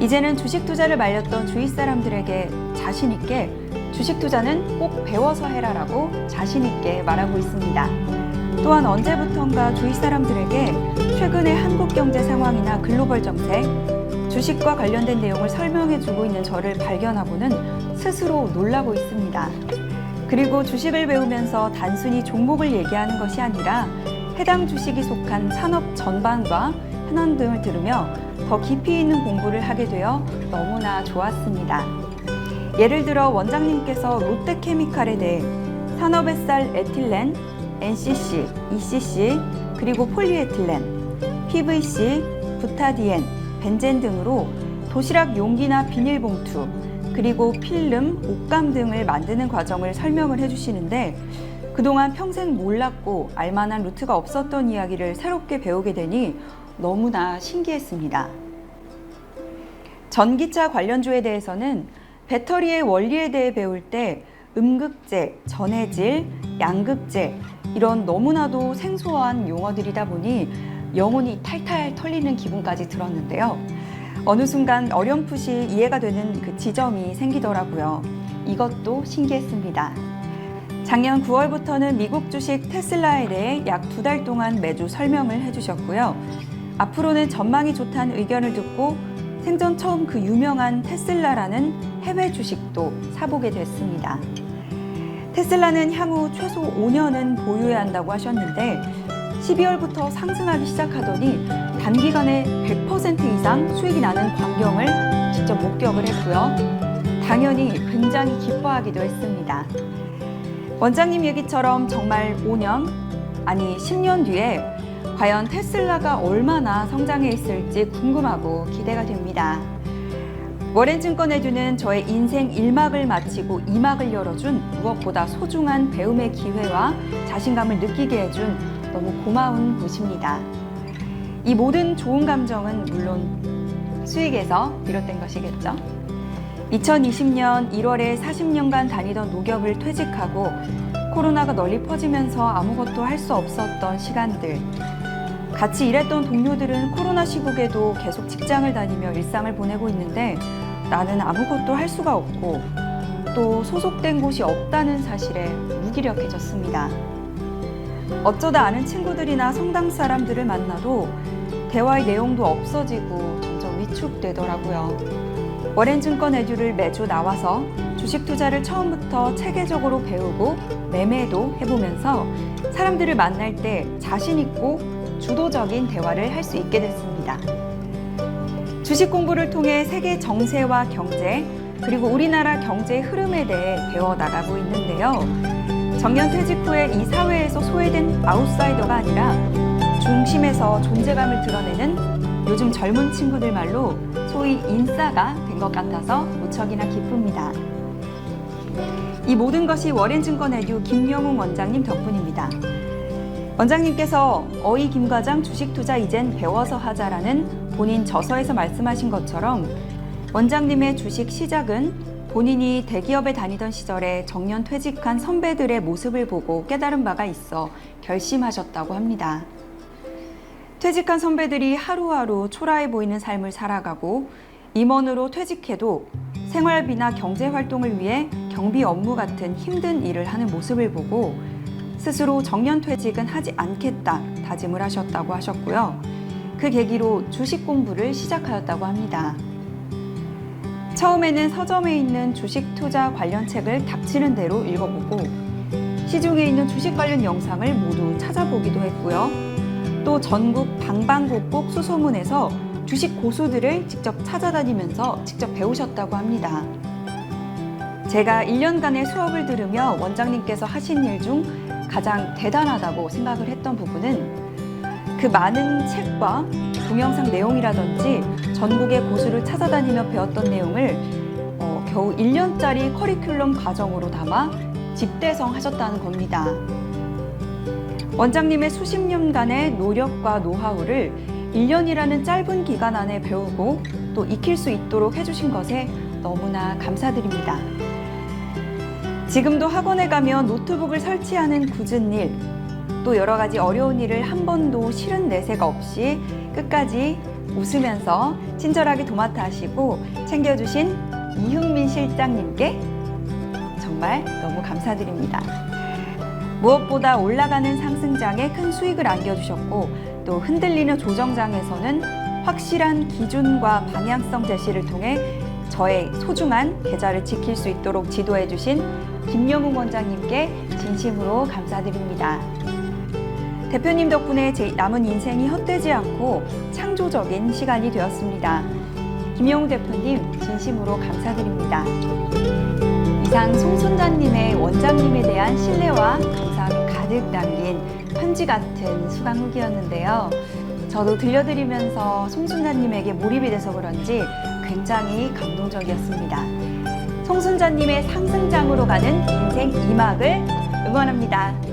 이제는 주식 투자를 말렸던 주위 사람들에게 자신 있게 주식 투자는 꼭 배워서 해라라고 자신 있게 말하고 있습니다. 또한 언제부턴가 주위 사람들에게 최근의 한국 경제 상황이나 글로벌 정책, 주식과 관련된 내용을 설명해주고 있는 저를 발견하고는 스스로 놀라고 있습니다. 그리고 주식을 배우면서 단순히 종목을 얘기하는 것이 아니라 해당 주식이 속한 산업 전반과 현안 등을 들으며 더 깊이 있는 공부를 하게 되어 너무나 좋았습니다. 예를 들어 원장님께서 롯데케미칼에 대해 산업햇살 에틸렌, NCC, ECC, 그리고 폴리에틸렌, PVC, 부타디엔, 벤젠 등으로 도시락 용기나 비닐봉투, 그리고 필름, 옷감 등을 만드는 과정을 설명을 해주시는데 그동안 평생 몰랐고 알만한 루트가 없었던 이야기를 새롭게 배우게 되니 너무나 신기했습니다. 전기차 관련주에 대해서는 배터리의 원리에 대해 배울 때 음극재, 전해질, 양극재 이런 너무나도 생소한 용어들이다 보니 영혼이 탈탈 털리는 기분까지 들었는데요. 어느 순간 어렴풋이 이해가 되는 그 지점이 생기더라고요. 이것도 신기했습니다. 작년 9월부터는 미국 주식 테슬라에 대해 약 2달 동안 매주 설명을 해주셨고요. 앞으로는 전망이 좋다는 의견을 듣고 생전 처음 그 유명한 테슬라라는 해외 주식도 사보게 됐습니다. 테슬라는 향후 최소 5년은 보유해야 한다고 하셨는데 12월부터 상승하기 시작하더니 단기간에 100% 이상 수익이 나는 광경을 직접 목격을 했고요. 당연히 굉장히 기뻐하기도 했습니다. 원장님 얘기처럼 정말 5년, 아니 10년 뒤에 과연 테슬라가 얼마나 성장해 있을지 궁금하고 기대가 됩니다. 워렌증권에듀는 저의 인생 1막을 마치고 2막을 열어준 무엇보다 소중한 배움의 기회와 자신감을 느끼게 해준 너무 고마운 곳입니다. 이 모든 좋은 감정은 물론 수익에서 비롯된 것이겠죠. 2020년 1월에 40년간 다니던 농협을 퇴직하고 코로나가 널리 퍼지면서 아무것도 할 수 없었던 시간들. 같이 일했던 동료들은 코로나 시국에도 계속 직장을 다니며 일상을 보내고 있는데 나는 아무것도 할 수가 없고 또 소속된 곳이 없다는 사실에 무기력해졌습니다. 어쩌다 아는 친구들이나 성당 사람들을 만나도 대화의 내용도 없어지고 점점 위축되더라고요. 워렌증권에듀를 매주 나와서 주식 투자를 처음부터 체계적으로 배우고 매매도 해보면서 사람들을 만날 때 자신 있고 주도적인 대화를 할 수 있게 됐습니다. 주식 공부를 통해 세계 정세와 경제, 그리고 우리나라 경제의 흐름에 대해 배워나가고 있는데요. 정년 퇴직 후에 이 사회에서 소외된 아웃사이더가 아니라 중심에서 존재감을 드러내는 요즘 젊은 친구들 말로 소위 인싸가 된 것 같아서 무척이나 기쁩니다. 이 모든 것이 워렌증권에듀 김영웅 원장님 덕분입니다. 원장님께서 어이 김 과장 주식 투자 이젠 배워서 하자라는 본인 저서에서 말씀하신 것처럼 원장님의 주식 시작은 본인이 대기업에 다니던 시절에 정년 퇴직한 선배들의 모습을 보고 깨달은 바가 있어 결심하셨다고 합니다. 퇴직한 선배들이 하루하루 초라해 보이는 삶을 살아가고 임원으로 퇴직해도 생활비나 경제활동을 위해 경비 업무 같은 힘든 일을 하는 모습을 보고 스스로 정년퇴직은 하지 않겠다 다짐을 하셨다고 하셨고요. 그 계기로 주식 공부를 시작하였다고 합니다. 처음에는 서점에 있는 주식 투자 관련 책을 닥치는 대로 읽어보고 시중에 있는 주식 관련 영상을 모두 찾아보기도 했고요. 또 전국 방방곡곡 수소문에서 주식 고수들을 직접 찾아다니면서 직접 배우셨다고 합니다. 제가 1년간의 수업을 들으며 원장님께서 하신 일 중 가장 대단하다고 생각을 했던 부분은 그 많은 책과 동영상 내용이라든지 전국의 고수를 찾아다니며 배웠던 내용을 겨우 1년짜리 커리큘럼 과정으로 담아 집대성 하셨다는 겁니다. 원장님의 수십 년간의 노력과 노하우를 1년이라는 짧은 기간 안에 배우고 또 익힐 수 있도록 해주신 것에 너무나 감사드립니다. 지금도 학원에 가면 노트북을 설치하는 굳은 일, 또 여러 가지 어려운 일을 한 번도 싫은 내색 없이 끝까지 웃으면서 친절하게 도맡아 하시고 챙겨주신 이흥민 실장님께 정말 너무 감사드립니다. 무엇보다 올라가는 상승장에 큰 수익을 안겨주셨고 또 흔들리는 조정장에서는 확실한 기준과 방향성 제시를 통해 저의 소중한 계좌를 지킬 수 있도록 지도해 주신 김영웅 원장님께 진심으로 감사드립니다. 대표님 덕분에 제 남은 인생이 헛되지 않고 창조적인 시간이 되었습니다. 김영웅 대표님 진심으로 감사드립니다. 이상 송순자님의 원장님에 대한 신뢰와 감사함이 가득 담긴 편지 같은 수강 후기였는데요. 저도 들려드리면서 송순자님에게 몰입이 돼서 그런지 굉장히 감동적이었습니다. 송순자님의 상승장으로 가는 인생 2막을 응원합니다.